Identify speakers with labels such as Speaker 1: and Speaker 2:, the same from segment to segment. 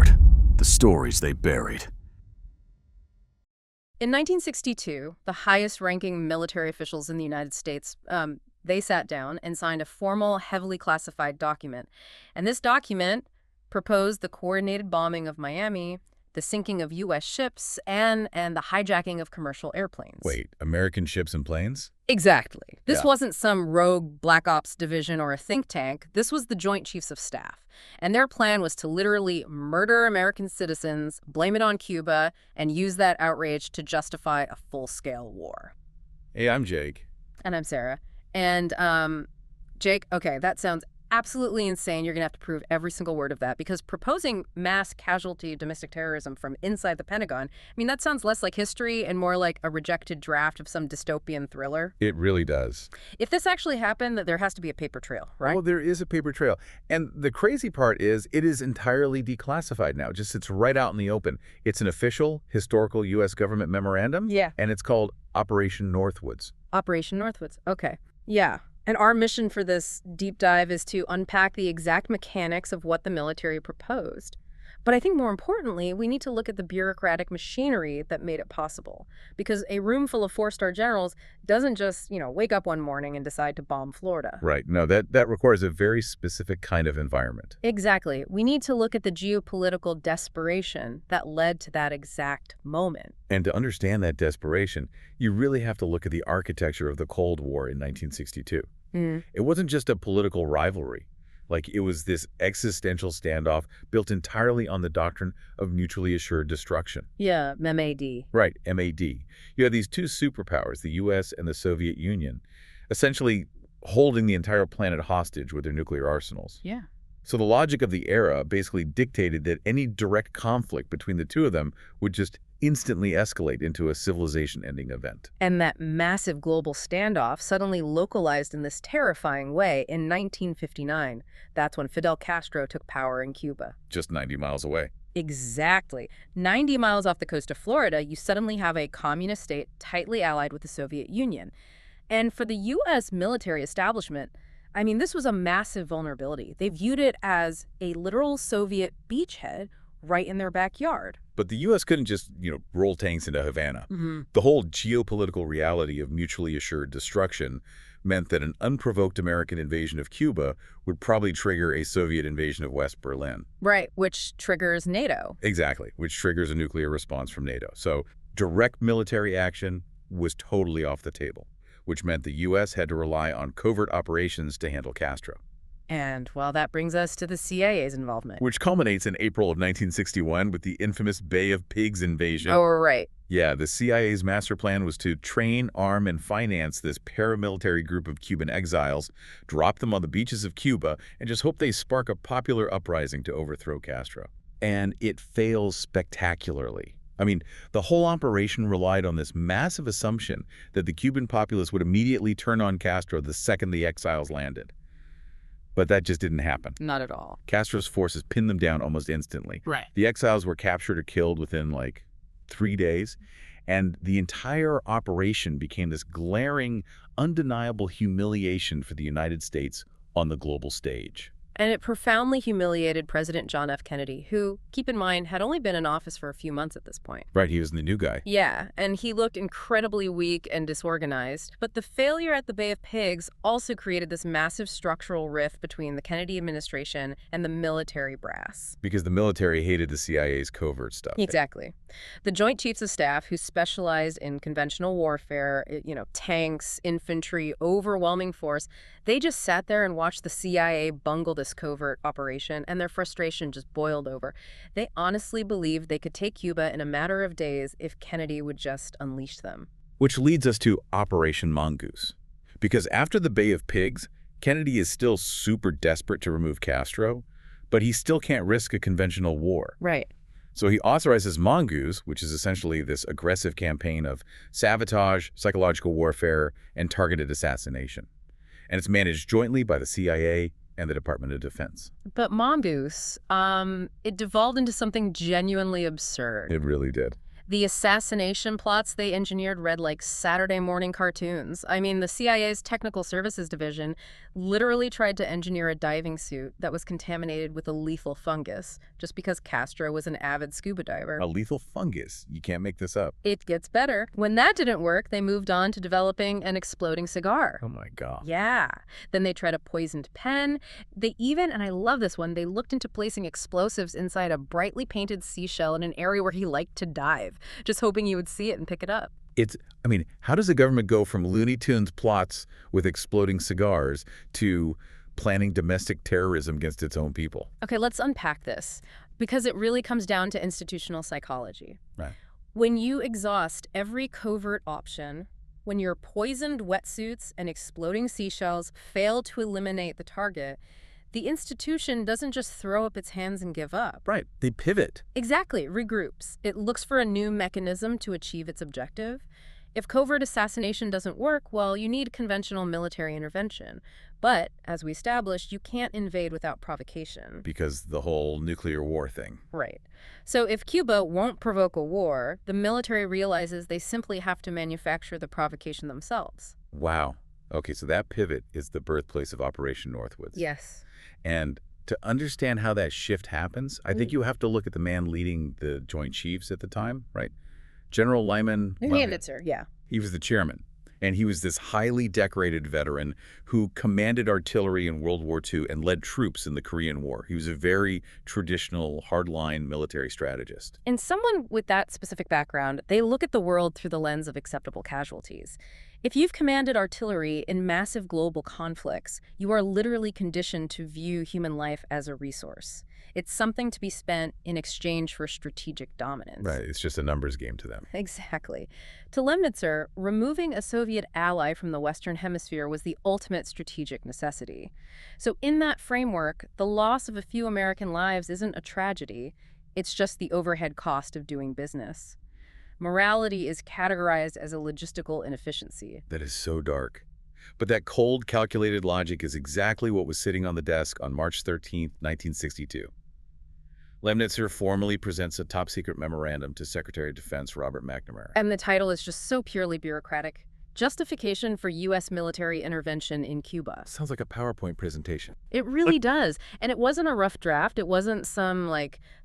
Speaker 1: uncovered, the stories they buried.
Speaker 2: In 1962, the highest-ranking military officials in the United States, they sat down and signed a formal, heavily classified document. And this document proposed the coordinated bombing of Miami, the sinking of U.S. ships, and the hijacking of commercial airplanes.
Speaker 3: Wait, American ships and planes?
Speaker 2: Exactly. This
Speaker 3: Yeah.
Speaker 2: wasn't some rogue Black Ops division or a think tank. This was the Joint Chiefs of Staff. And their plan was to literally murder American citizens, blame it on Cuba, and use that outrage to justify a full-scale war.
Speaker 3: Hey, I'm Jake.
Speaker 2: And I'm Sarah. And, Jake, okay, that sounds absolutely insane. You're going to have to prove every single word of that, because proposing mass casualty domestic terrorism from inside the Pentagon, I mean, that sounds less like history and more like a rejected draft of some dystopian thriller.
Speaker 3: It really does.
Speaker 2: If this actually happened, there has to be a paper trail, right?
Speaker 3: Well, there is a paper trail. And the crazy part is it is entirely declassified now. It just sits right out in the open. It's an official historical U.S. government memorandum.
Speaker 2: Yeah.
Speaker 3: And it's called Operation Northwoods.
Speaker 2: Operation Northwoods. Okay. Yeah. And our mission for this deep dive is to unpack the exact mechanics of what the military proposed. But I think more importantly, we need to look at the bureaucratic machinery that made it possible. Because a room full of four-star generals doesn't just, wake up one morning and decide to bomb Florida.
Speaker 3: Right. No, that requires a very specific kind of environment.
Speaker 2: Exactly. We need to look at the geopolitical desperation that led to that exact moment.
Speaker 3: And to understand that desperation, you really have to look at the architecture of the Cold War in 1962. It wasn't just a political rivalry. Like, it was this existential standoff built entirely on the doctrine of mutually assured destruction.
Speaker 2: Yeah, MAD.
Speaker 3: Right, MAD. You had these two superpowers, the U.S. and the Soviet Union, essentially holding the entire planet hostage with their nuclear arsenals.
Speaker 2: Yeah.
Speaker 3: So the logic of the era basically dictated that any direct conflict between the two of them would just instantly escalate into a civilization-ending event.
Speaker 2: And that massive global standoff suddenly localized in this terrifying way in 1959. That's when Fidel Castro took power in Cuba.
Speaker 3: Just 90 miles away.
Speaker 2: Exactly. 90 miles off the coast of Florida, you suddenly have a communist state tightly allied with the Soviet Union. And for the U.S. military establishment, I mean, this was a massive vulnerability. They viewed it as a literal Soviet beachhead right in their backyard.
Speaker 3: But the U.S. couldn't just, roll tanks into Havana. The whole geopolitical reality of mutually assured destruction meant that an unprovoked American invasion of Cuba would probably trigger a Soviet invasion of West Berlin.
Speaker 2: Right, which triggers NATO.
Speaker 3: Exactly, which triggers a nuclear response from NATO. So direct military action was totally off the table, which meant the U.S. had to rely on covert operations to handle Castro.
Speaker 2: And, well, that brings us to the CIA's involvement.
Speaker 3: Which culminates in April of 1961 with the infamous Bay of Pigs invasion.
Speaker 2: Oh, right.
Speaker 3: Yeah, the CIA's master plan was to train, arm, and finance this paramilitary group of Cuban exiles, drop them on the beaches of Cuba, and just hope they spark a popular uprising to overthrow Castro. And it fails spectacularly. I mean, the whole operation relied on this massive assumption that the Cuban populace would immediately turn on Castro the second the exiles landed. But that just didn't happen.
Speaker 2: Not at all.
Speaker 3: Castro's forces pinned them down almost instantly.
Speaker 2: Right.
Speaker 3: The exiles were captured or killed within, 3 days. And the entire operation became this glaring, undeniable humiliation for the United States on the global stage.
Speaker 2: And it profoundly humiliated President John F. Kennedy, who, keep in mind, had only been in office for a few months at this point.
Speaker 3: Right, he was the new guy.
Speaker 2: Yeah, and he looked incredibly weak and disorganized. But the failure at the Bay of Pigs also created this massive structural rift between the Kennedy administration and the military brass.
Speaker 3: Because the military hated the CIA's covert stuff.
Speaker 2: Exactly. The Joint Chiefs of Staff, who specialized in conventional warfare, tanks, infantry, overwhelming force, they just sat there and watched the CIA bungle this covert operation, and their frustration just boiled over. They honestly believed they could take Cuba in a matter of days if Kennedy would just unleash them.
Speaker 3: Which leads us to Operation Mongoose. Because after the Bay of Pigs, Kennedy is still super desperate to remove Castro, but he still can't risk a conventional war.
Speaker 2: Right.
Speaker 3: So he authorizes Mongoose, which is essentially this aggressive campaign of sabotage, psychological warfare, and targeted assassination. And it's managed jointly by the CIA and the Department of Defense.
Speaker 2: But Mongoose, it devolved into something genuinely absurd.
Speaker 3: It really did.
Speaker 2: The assassination plots they engineered read like Saturday morning cartoons. I mean, the CIA's Technical Services Division literally tried to engineer a diving suit that was contaminated with a lethal fungus just because Castro was an avid scuba diver.
Speaker 3: A lethal fungus. You can't make this up.
Speaker 2: It gets better. When that didn't work, they moved on to developing an exploding cigar.
Speaker 3: Oh my God.
Speaker 2: Yeah. Then they tried a poisoned pen. They even, and I love this one, they looked into placing explosives inside a brightly painted seashell in an area where he liked to dive, just hoping you would see it and pick it up.
Speaker 3: I mean, how does the government go from Looney Tunes plots with exploding cigars to planning domestic terrorism against its own people?
Speaker 2: Okay, let's unpack this, because it really comes down to institutional psychology.
Speaker 3: Right.
Speaker 2: When you exhaust every covert option, when your poisoned wetsuits and exploding seashells fail to eliminate the target, the institution doesn't just throw up its hands and give up.
Speaker 3: Right. They pivot.
Speaker 2: Exactly, regroups. It looks for a new mechanism to achieve its objective. If covert assassination doesn't work, well, you need conventional military intervention. But, as we established, you can't invade without provocation.
Speaker 3: Because the whole nuclear war thing.
Speaker 2: Right. So if Cuba won't provoke a war, the military realizes they simply have to manufacture the provocation themselves.
Speaker 3: Wow. Okay, so that pivot is the birthplace of Operation Northwoods.
Speaker 2: Yes.
Speaker 3: And to understand how that shift happens, I think you have to look at the man leading the Joint Chiefs at the time, right? General Lyman.
Speaker 2: Handitzer, yeah.
Speaker 3: He was the chairman. And he was this highly decorated veteran who commanded artillery in World War II and led troops in the Korean War. He was a very traditional, hardline military strategist.
Speaker 2: And someone with that specific background, they look at the world through the lens of acceptable casualties. If you've commanded artillery in massive global conflicts, you are literally conditioned to view human life as a resource. It's something to be spent in exchange for strategic dominance.
Speaker 3: Right, it's just a numbers game to them.
Speaker 2: Exactly. To Lemnitzer, removing a Soviet ally from the Western Hemisphere was the ultimate strategic necessity. So in that framework, the loss of a few American lives isn't a tragedy. It's just the overhead cost of doing business. Morality is categorized as a logistical inefficiency.
Speaker 3: That is so dark. But that cold, calculated logic is exactly what was sitting on the desk on March 13, 1962. Lemnitzer formally presents a top-secret memorandum to Secretary of Defense Robert McNamara.
Speaker 2: And the title is just so purely bureaucratic. Justification for U.S. military intervention in Cuba.
Speaker 3: Sounds like a PowerPoint presentation.
Speaker 2: It really does. And it wasn't a rough draft. It wasn't some,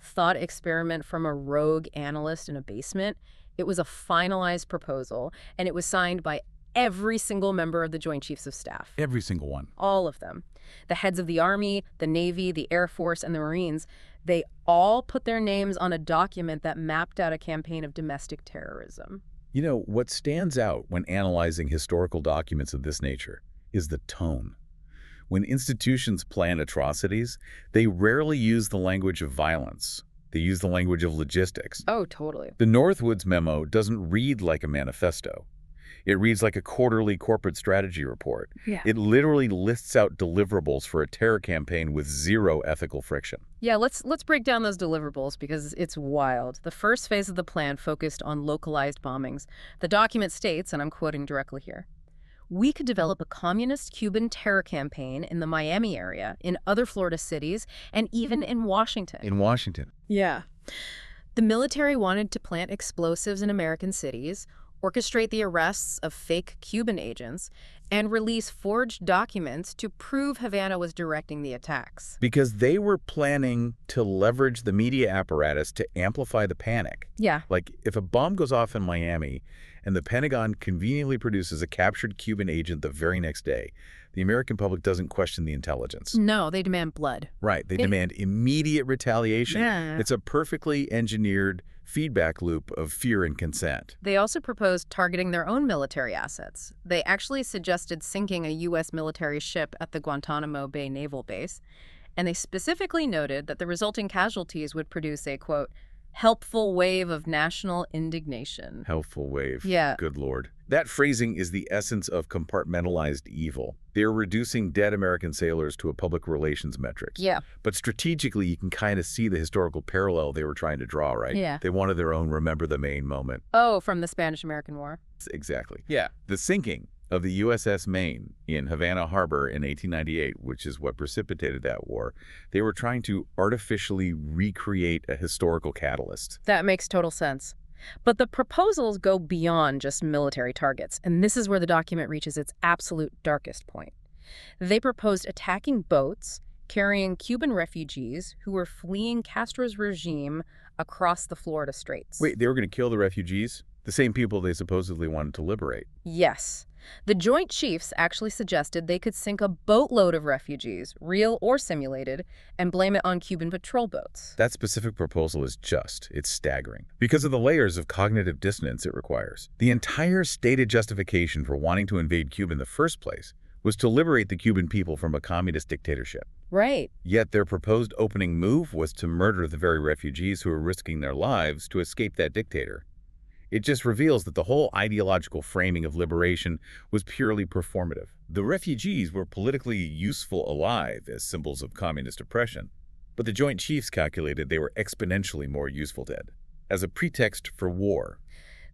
Speaker 2: thought experiment from a rogue analyst in a basement. It was a finalized proposal, and it was signed by every single member of the Joint Chiefs of Staff.
Speaker 3: Every single one.
Speaker 2: All of them. The heads of the Army, the Navy, the Air Force, and the Marines, they all put their names on a document that mapped out a campaign of domestic terrorism.
Speaker 3: You know, what stands out when analyzing historical documents of this nature is the tone. When institutions plan atrocities, they rarely use the language of violence. They use the language of logistics.
Speaker 2: Oh, totally.
Speaker 3: The Northwoods memo doesn't read like a manifesto. It reads like a quarterly corporate strategy report.
Speaker 2: Yeah.
Speaker 3: It literally lists out deliverables for a terror campaign with zero ethical friction.
Speaker 2: Yeah, let's break down those deliverables because it's wild. The first phase of the plan focused on localized bombings. The document states, and I'm quoting directly here, "We could develop a communist Cuban terror campaign in the Miami area, in other Florida cities, and even in Washington."
Speaker 3: In Washington.
Speaker 2: Yeah. The military wanted to plant explosives in American cities, orchestrate the arrests of fake Cuban agents, and release forged documents to prove Havana was directing the attacks.
Speaker 3: Because they were planning to leverage the media apparatus to amplify the panic.
Speaker 2: Yeah.
Speaker 3: Like, if a bomb goes off in Miami and the Pentagon conveniently produces a captured Cuban agent the very next day, the American public doesn't question the intelligence.
Speaker 2: No, they demand blood.
Speaker 3: Right. They demand immediate retaliation.
Speaker 2: Yeah.
Speaker 3: It's a perfectly engineered feedback loop of fear and consent.
Speaker 2: They also proposed targeting their own military assets. They actually suggested sinking a U.S. military ship at the Guantanamo Bay Naval Base, and they specifically noted that the resulting casualties would produce a, quote, helpful wave of national indignation.
Speaker 3: Helpful wave.
Speaker 2: Yeah.
Speaker 3: Good Lord. That phrasing is the essence of compartmentalized evil. They're reducing dead American sailors to a public relations metric.
Speaker 2: Yeah.
Speaker 3: But strategically, you can kind of see the historical parallel they were trying to draw, right?
Speaker 2: Yeah.
Speaker 3: They wanted their own remember the Maine moment.
Speaker 2: Oh, from the Spanish-American War.
Speaker 3: Exactly. Yeah. The sinking of the USS Maine in Havana Harbor in 1898, which is what precipitated that war, they were trying to artificially recreate a historical catalyst.
Speaker 2: That makes total sense. But the proposals go beyond just military targets, and this is where the document reaches its absolute darkest point. They proposed attacking boats carrying Cuban refugees who were fleeing Castro's regime across the Florida Straits.
Speaker 3: Wait, they were going to kill the refugees? The same people they supposedly wanted to liberate?
Speaker 2: Yes. The Joint Chiefs actually suggested they could sink a boatload of refugees, real or simulated, and blame it on Cuban patrol boats.
Speaker 3: That specific proposal is it's staggering. Because of the layers of cognitive dissonance it requires. The entire stated justification for wanting to invade Cuba in the first place was to liberate the Cuban people from a communist dictatorship.
Speaker 2: Right.
Speaker 3: Yet their proposed opening move was to murder the very refugees who were risking their lives to escape that dictator. It just reveals that the whole ideological framing of liberation was purely performative. The refugees were politically useful alive as symbols of communist oppression, but the Joint Chiefs calculated they were exponentially more useful dead, as a pretext for war.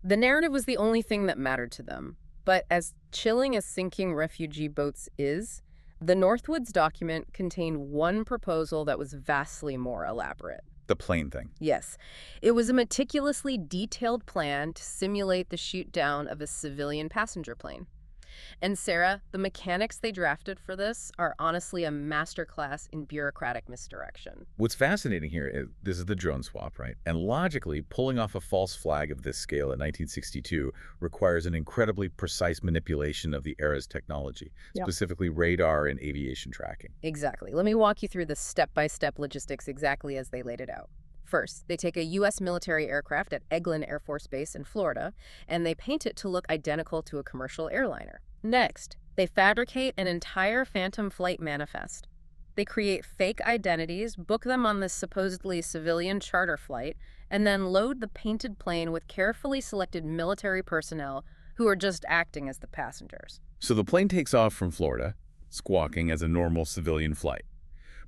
Speaker 2: The narrative was the only thing that mattered to them. But as chilling as sinking refugee boats is, the Northwoods document contained one proposal that was vastly more elaborate.
Speaker 3: The plane thing.
Speaker 2: Yes. It was a meticulously detailed plan to simulate the shoot-down of a civilian passenger plane. And Sarah, the mechanics they drafted for this are honestly a masterclass in bureaucratic misdirection.
Speaker 3: What's fascinating here is this is the drone swap, right? And logically, pulling off a false flag of this scale in 1962 requires an incredibly precise manipulation of the era's technology, specifically radar and aviation tracking.
Speaker 2: Exactly. Let me walk you through the step-by-step logistics exactly as they laid it out. First, they take a U.S. military aircraft at Eglin Air Force Base in Florida, and they paint it to look identical to a commercial airliner. Next, they fabricate an entire phantom flight manifest. They create fake identities, book them on this supposedly civilian charter flight, and then load the painted plane with carefully selected military personnel who are just acting as the passengers.
Speaker 3: So the plane takes off from Florida, squawking as a normal civilian flight.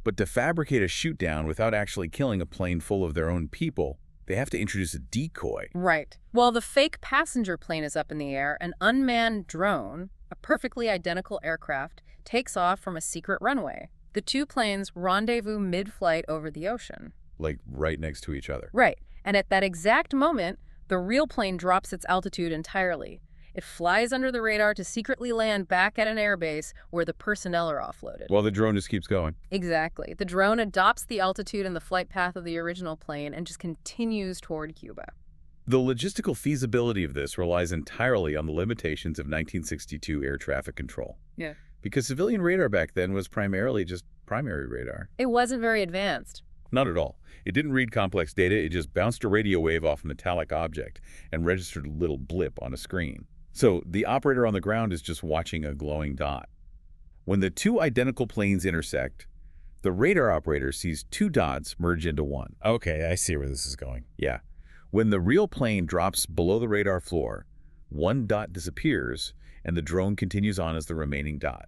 Speaker 3: But to fabricate a shoot-down without actually killing a plane full of their own people, they have to introduce a decoy.
Speaker 2: Right. While the fake passenger plane is up in the air, an unmanned drone, a perfectly identical aircraft, takes off from a secret runway. The two planes rendezvous mid-flight over the ocean.
Speaker 3: Like right next to each other.
Speaker 2: Right. And at that exact moment, the real plane drops its altitude entirely. It flies under the radar to secretly land back at an airbase where the personnel are offloaded.
Speaker 3: While the drone just keeps going.
Speaker 2: Exactly. The drone adopts the altitude and the flight path of the original plane and just continues toward Cuba.
Speaker 3: The logistical feasibility of this relies entirely on the limitations of 1962 air traffic control.
Speaker 2: Yeah.
Speaker 3: Because civilian radar back then was primarily just primary radar.
Speaker 2: It wasn't very advanced.
Speaker 3: Not at all. It didn't read complex data, it just bounced a radio wave off a metallic object and registered a little blip on a screen. So the operator on the ground is just watching a glowing dot. When the two identical planes intersect, the radar operator sees two dots merge into one.
Speaker 4: Okay, I see where this is going.
Speaker 3: Yeah. When the real plane drops below the radar floor, one dot disappears and the drone continues on as the remaining dot.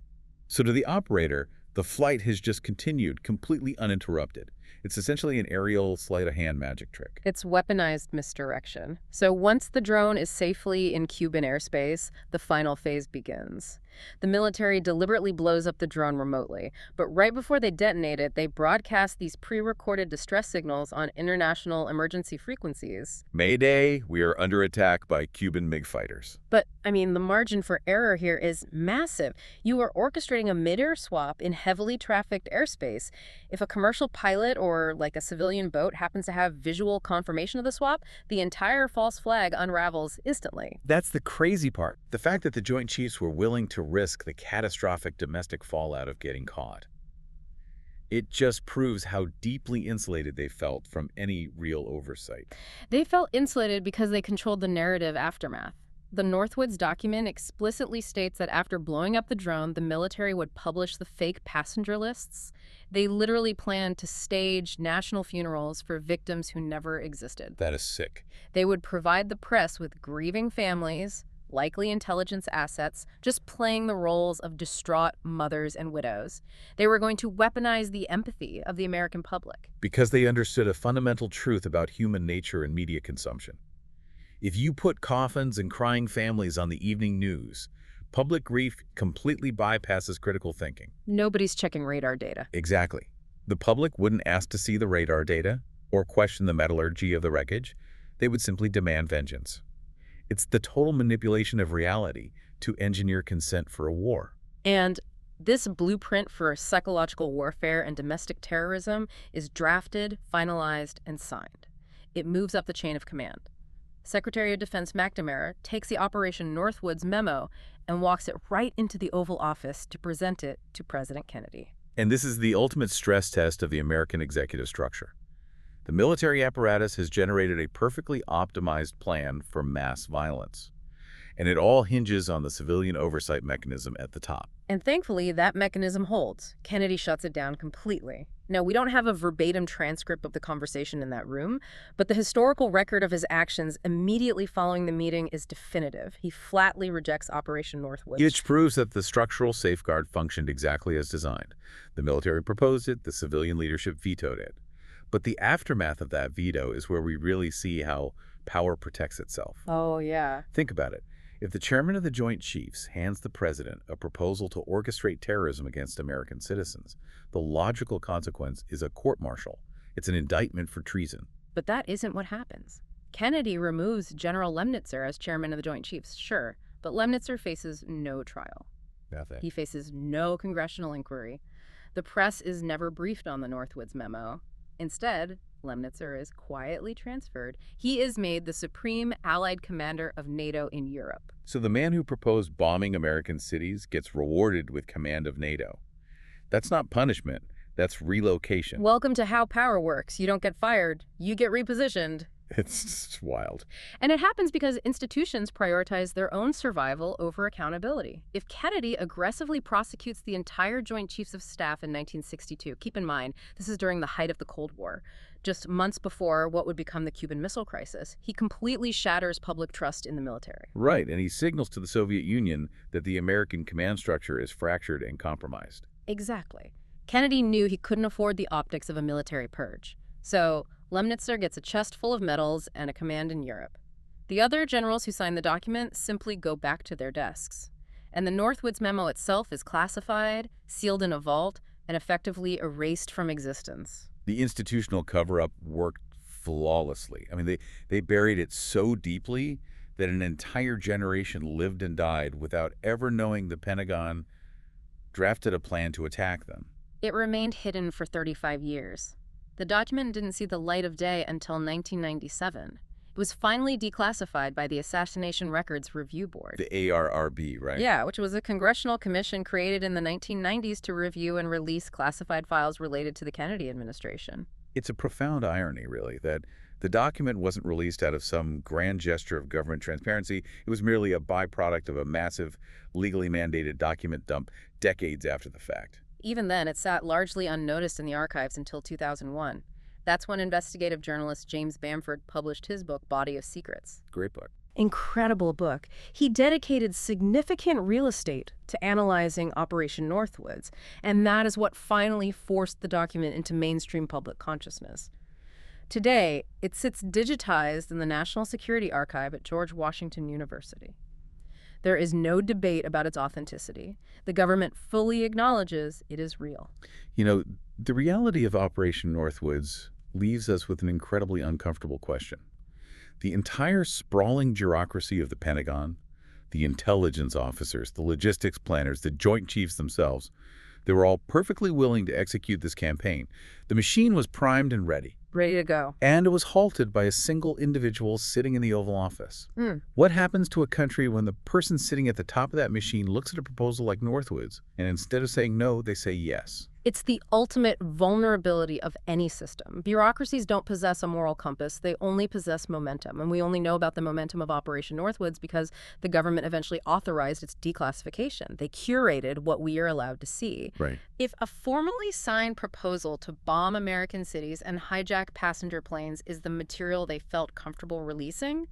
Speaker 3: So to the operator, the flight has just continued completely uninterrupted. It's essentially an aerial sleight-of-hand magic trick.
Speaker 2: It's weaponized misdirection. So once the drone is safely in Cuban airspace, the final phase begins. The military deliberately blows up the drone remotely, but right before they detonate it, they broadcast these pre-recorded distress signals on international emergency frequencies.
Speaker 3: Mayday, we are under attack by Cuban MiG fighters.
Speaker 2: But, I mean, the margin for error here is massive. You are orchestrating a mid-air swap in heavily trafficked airspace. If a commercial pilot or like a civilian boat happens to have visual confirmation of the swap, the entire false flag unravels instantly.
Speaker 4: That's the crazy part.
Speaker 3: The fact that the Joint Chiefs were willing to risk the catastrophic domestic fallout of getting caught. It just proves how deeply insulated they felt from any real oversight.
Speaker 2: They felt insulated because they controlled the narrative aftermath. The Northwoods document explicitly states that after blowing up the drone, the military would publish the fake passenger lists. They literally planned to stage national funerals for victims who never existed.
Speaker 3: That is sick.
Speaker 2: They would provide the press with grieving families, likely intelligence assets, just playing the roles of distraught mothers and widows. They were going to weaponize the empathy of the American public.
Speaker 3: Because they understood a fundamental truth about human nature and media consumption. If you put coffins and crying families on the evening news, public grief completely bypasses critical thinking.
Speaker 2: Nobody's checking radar data.
Speaker 3: Exactly. The public wouldn't ask to see the radar data or question the metallurgy of the wreckage. They would simply demand vengeance. It's the total manipulation of reality to engineer consent for a war.
Speaker 2: And this blueprint for psychological warfare and domestic terrorism is drafted, finalized, and signed. It moves up the chain of command. Secretary of Defense McNamara takes the Operation Northwoods memo and walks it right into the Oval Office to present it to President Kennedy.
Speaker 3: And this is the ultimate stress test of the American executive structure. The military apparatus has generated a perfectly optimized plan for mass violence. And it all hinges on the civilian oversight mechanism at the top.
Speaker 2: And thankfully, that mechanism holds. Kennedy shuts it down completely. Now, we don't have a verbatim transcript of the conversation in that room, but the historical record of his actions immediately following the meeting is definitive. He flatly rejects Operation Northwoods.
Speaker 3: Which proves that the structural safeguard functioned exactly as designed. The military proposed it, the civilian leadership vetoed it. But the aftermath of that veto is where we really see how power protects itself.
Speaker 2: Oh, yeah.
Speaker 3: Think about it. If the chairman of the Joint Chiefs hands the president a proposal to orchestrate terrorism against American citizens, the logical consequence is a court-martial. It's an indictment for treason.
Speaker 2: But that isn't what happens. Kennedy removes General Lemnitzer as chairman of the Joint Chiefs, sure, but Lemnitzer faces no trial.
Speaker 3: Nothing.
Speaker 2: He faces no congressional inquiry. The press is never briefed on the Northwoods memo. Instead, Lemnitzer is quietly transferred. He is made the supreme Allied commander of NATO in Europe.
Speaker 3: So the man who proposed bombing American cities gets rewarded with command of NATO. That's not punishment. That's relocation.
Speaker 2: Welcome to how power works. You don't get fired. You get repositioned.
Speaker 3: It's just wild.
Speaker 2: And it happens because institutions prioritize their own survival over accountability. If Kennedy aggressively prosecutes the entire Joint Chiefs of Staff in 1962, keep in mind, this is during the height of the Cold War, just months before what would become the Cuban Missile Crisis, he completely shatters public trust in the military.
Speaker 3: Right, and he signals to the Soviet Union that the American command structure is fractured and compromised.
Speaker 2: Exactly. Kennedy knew he couldn't afford the optics of a military purge. So Lemnitzer gets a chest full of medals and a command in Europe. The other generals who sign the document simply go back to their desks. And the Northwoods memo itself is classified, sealed in a vault, and effectively erased from existence.
Speaker 3: The institutional cover-up worked flawlessly. I mean, they buried it so deeply that an entire generation lived and died without ever knowing the Pentagon drafted a plan to attack them.
Speaker 2: It remained hidden for 35 years. The document didn't see the light of day until 1997. It was finally declassified by the Assassination Records Review Board.
Speaker 3: The ARRB, right?
Speaker 2: Yeah, which was a congressional commission created in the 1990s to review and release classified files related to the Kennedy administration.
Speaker 3: It's a profound irony, really, that the document wasn't released out of some grand gesture of government transparency. It was merely a byproduct of a massive, legally mandated document dump decades after the fact.
Speaker 2: Even then, it sat largely unnoticed in the archives until 2001. That's when investigative journalist James Bamford published his book, Body of Secrets.
Speaker 3: Great book.
Speaker 2: Incredible book. He dedicated significant real estate to analyzing Operation Northwoods, and that is what finally forced the document into mainstream public consciousness. Today, it sits digitized in the National Security Archive at George Washington University. There is no debate about its authenticity. The government fully acknowledges it is real.
Speaker 3: You know, the reality of Operation Northwoods leaves us with an incredibly uncomfortable question. The entire sprawling bureaucracy of the Pentagon, the intelligence officers, the logistics planners, the Joint Chiefs themselves, they were all perfectly willing to execute this campaign. The machine was primed and ready.
Speaker 2: Ready to go.
Speaker 3: And it was halted by a single individual sitting in the Oval Office. What happens to a country when the person sitting at the top of that machine looks at a proposal like Northwoods, and instead of saying no, they say yes?
Speaker 2: It's the ultimate vulnerability of any system. Bureaucracies don't possess a moral compass. They only possess momentum. And we only know about the momentum of Operation Northwoods because the government eventually authorized its declassification. They curated what we are allowed to see.
Speaker 3: Right.
Speaker 2: If a formally signed proposal to bomb American cities and hijack passenger planes is the material they felt comfortable releasing,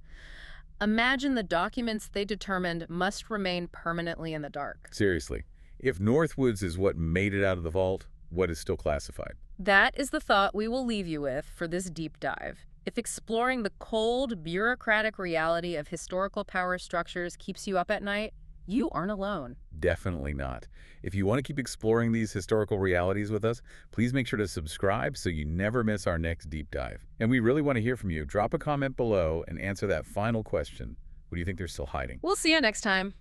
Speaker 2: imagine the documents they determined must remain permanently in the dark.
Speaker 3: Seriously. If Northwoods is what made it out of the vault, what is still classified?
Speaker 2: That is the thought we will leave you with for this deep dive. If exploring the cold, bureaucratic reality of historical power structures keeps you up at night, You aren't alone.
Speaker 3: Definitely not. If you want to keep exploring these historical realities with us, please make sure to subscribe so you never miss our next deep dive. And we really want to hear from you. Drop a comment below and answer that final question. What do you think they're still hiding?
Speaker 2: We'll see you next time.